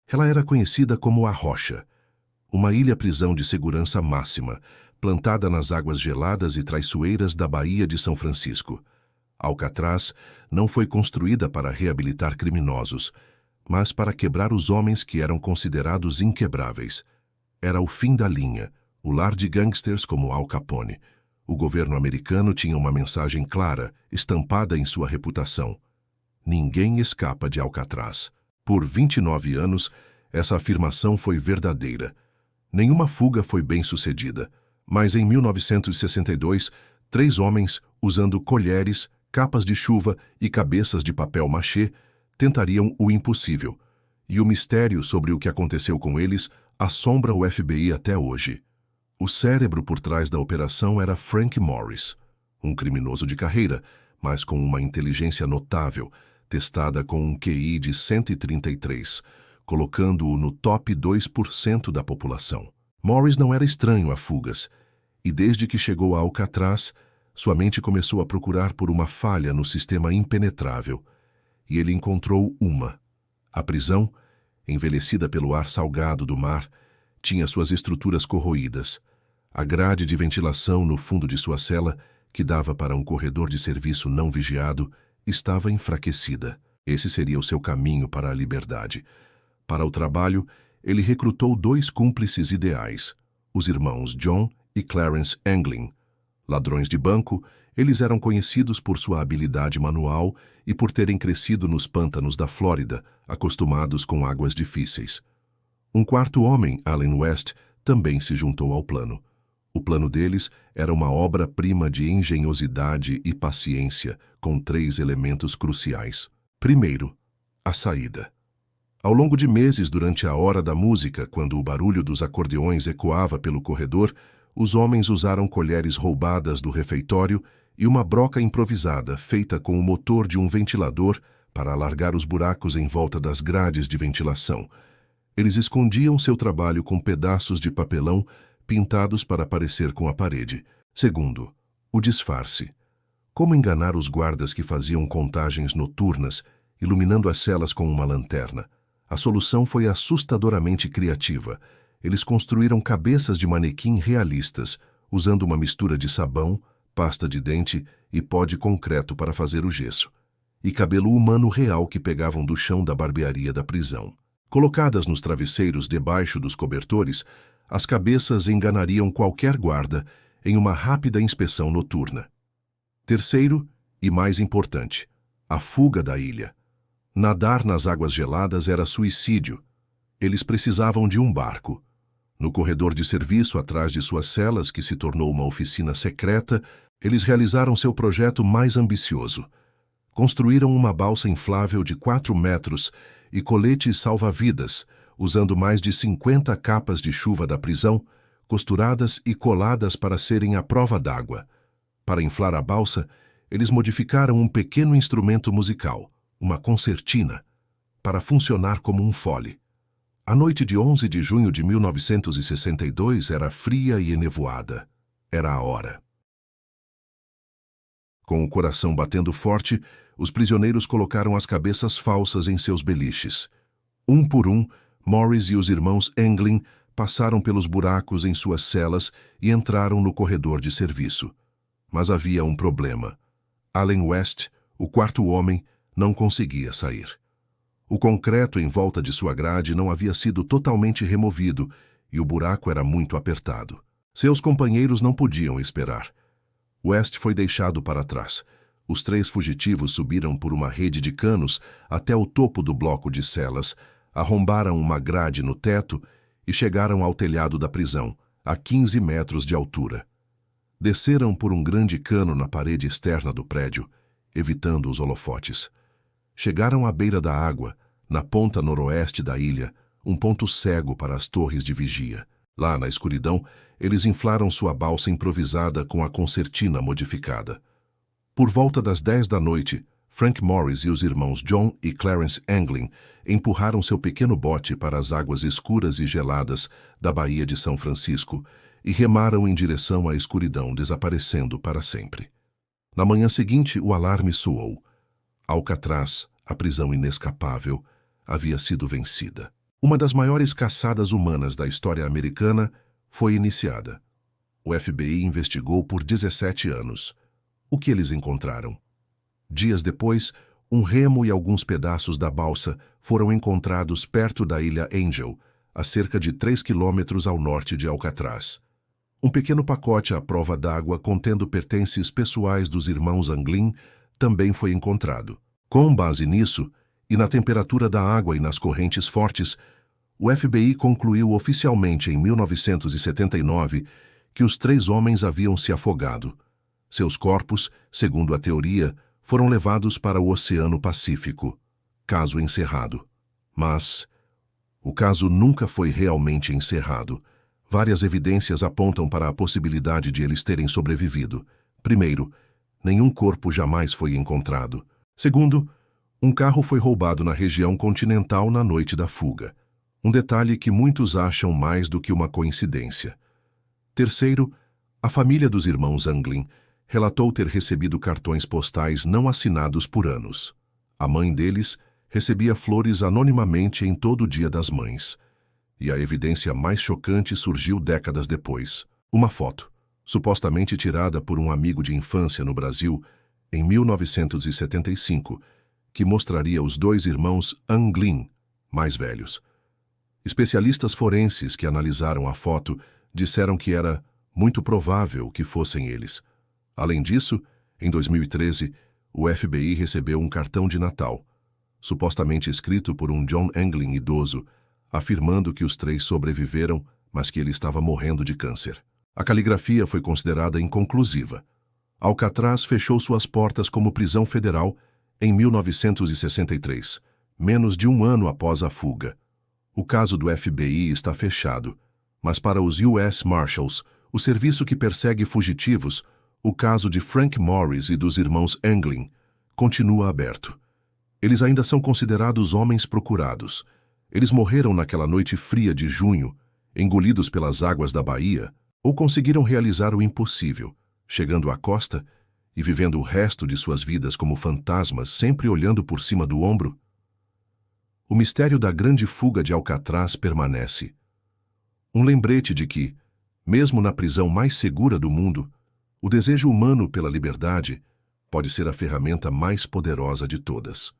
Ela era conhecida como a Rocha, uma ilha-prisão de segurança máxima, plantada nas águas geladas e traiçoeiras da Baía de São Francisco. Alcatraz não foi construída para reabilitar criminosos, mas para quebrar os homens que eram considerados inquebráveis. Era o fim da linha, o lar de gangsters como Al Capone. O governo americano tinha uma mensagem clara, estampada em sua reputação: ninguém escapa de Alcatraz. Por 29 anos, essa afirmação foi verdadeira. Nenhuma fuga foi bem-sucedida, mas em 1962, 3 homens, usando colheres, capas de chuva e cabeças de papel machê, tentariam o impossível. E o mistério sobre o que aconteceu com eles assombra o FBI até hoje. O cérebro por trás da operação era Frank Morris, um criminoso de carreira, mas com uma inteligência notável, testada com um QI de 133, colocando-o no top 2% da população. Morris não era estranho a fugas, e desde que chegou a Alcatraz, sua mente começou a procurar por uma falha no sistema impenetrável, e ele encontrou uma. A prisão, envelhecida pelo ar salgado do mar, tinha suas estruturas corroídas. A grade de ventilação no fundo de sua cela, que dava para um corredor de serviço não vigiado, estava enfraquecida. Esse seria o seu caminho para a liberdade. Para o trabalho, ele recrutou 2 cúmplices ideais, os irmãos John e Clarence Anglin. Ladrões de banco, eles eram conhecidos por sua habilidade manual e por terem crescido nos pântanos da Flórida, acostumados com águas difíceis. Um quarto homem, Allen West, também se juntou ao plano. O plano deles era uma obra-prima de engenhosidade e paciência, com 3 elementos cruciais. Primeiro, a saída. Ao longo de meses, durante a hora da música, quando o barulho dos acordeões ecoava pelo corredor, os homens usaram colheres roubadas do refeitório e uma broca improvisada, feita com o motor de um ventilador, para alargar os buracos em volta das grades de ventilação. Eles escondiam seu trabalho com pedaços de papelão pintados para parecer com a parede. Segundo, o disfarce. Como enganar os guardas que faziam contagens noturnas, iluminando as celas com uma lanterna? A solução foi assustadoramente criativa. Eles construíram cabeças de manequim realistas, usando uma mistura de sabão, pasta de dente e pó de concreto para fazer o gesso, e cabelo humano real que pegavam do chão da barbearia da prisão. Colocadas nos travesseiros debaixo dos cobertores, as cabeças enganariam qualquer guarda em uma rápida inspeção noturna. Terceiro, e mais importante, a fuga da ilha. Nadar nas águas geladas era suicídio. Eles precisavam de um barco. No corredor de serviço atrás de suas celas, que se tornou uma oficina secreta, eles realizaram seu projeto mais ambicioso. Construíram uma balsa inflável de 4 metros e coletes salva-vidas, usando mais de 50 capas de chuva da prisão, costuradas e coladas para serem à prova d'água. Para inflar a balsa, eles modificaram um pequeno instrumento musical, uma concertina, para funcionar como um fole. A noite de 11 de junho de 1962 era fria e enevoada. Era a hora. Com o coração batendo forte, os prisioneiros colocaram as cabeças falsas em seus beliches. Um por um, Morris e os irmãos Anglin passaram pelos buracos em suas celas e entraram no corredor de serviço. Mas havia um problema. Allen West, o quarto homem, não conseguia sair. O concreto em volta de sua grade não havia sido totalmente removido e o buraco era muito apertado. Seus companheiros não podiam esperar. West foi deixado para trás. Os 3 fugitivos subiram por uma rede de canos até o topo do bloco de celas, arrombaram uma grade no teto e chegaram ao telhado da prisão, a 15 metros de altura. Desceram por um grande cano na parede externa do prédio, evitando os holofotes. Chegaram à beira da água, na ponta noroeste da ilha, um ponto cego para as torres de vigia. Lá, na escuridão, eles inflaram sua balsa improvisada com a concertina modificada. Por volta das 10 da noite, Frank Morris e os irmãos John e Clarence Anglin empurraram seu pequeno bote para as águas escuras e geladas da Baía de São Francisco e remaram em direção à escuridão, desaparecendo para sempre. Na manhã seguinte, o alarme soou. Alcatraz, a prisão inescapável, havia sido vencida. Uma das maiores caçadas humanas da história americana foi iniciada. O FBI investigou por 17 anos. O que eles encontraram? Dias depois, um remo e alguns pedaços da balsa foram encontrados perto da ilha Angel, a cerca de 3 quilômetros ao norte de Alcatraz. Um pequeno pacote à prova d'água contendo pertences pessoais dos irmãos Anglin também foi encontrado. Com base nisso, e na temperatura da água e nas correntes fortes, o FBI concluiu oficialmente em 1979 que os 3 homens haviam se afogado. Seus corpos, segundo a teoria, foram levados para o Oceano Pacífico. Caso encerrado. Mas o caso nunca foi realmente encerrado. Várias evidências apontam para a possibilidade de eles terem sobrevivido. Primeiro, nenhum corpo jamais foi encontrado. Segundo, um carro foi roubado na região continental na noite da fuga. Um detalhe que muitos acham mais do que uma coincidência. Terceiro, a família dos irmãos Anglin relatou ter recebido cartões postais não assinados por anos. A mãe deles recebia flores anonimamente em todo o Dia das Mães. E a evidência mais chocante surgiu décadas depois. Uma foto, supostamente tirada por um amigo de infância no Brasil, em 1975, que mostraria os 2 irmãos Anglin, mais velhos. Especialistas forenses que analisaram a foto disseram que era muito provável que fossem eles. Além disso, em 2013, o FBI recebeu um cartão de Natal, supostamente escrito por um John Anglin idoso, afirmando que os 3 sobreviveram, mas que ele estava morrendo de câncer. A caligrafia foi considerada inconclusiva. Alcatraz fechou suas portas como prisão federal em 1963, menos de um ano após a fuga. O caso do FBI está fechado, mas para os US Marshals, o serviço que persegue fugitivos, o caso de Frank Morris e dos irmãos Anglin continua aberto. Eles ainda são considerados homens procurados. Eles morreram naquela noite fria de junho, engolidos pelas águas da Bahia, ou conseguiram realizar o impossível, chegando à costa e vivendo o resto de suas vidas como fantasmas, sempre olhando por cima do ombro? O mistério da grande fuga de Alcatraz permanece. Um lembrete de que, mesmo na prisão mais segura do mundo, o desejo humano pela liberdade pode ser a ferramenta mais poderosa de todas.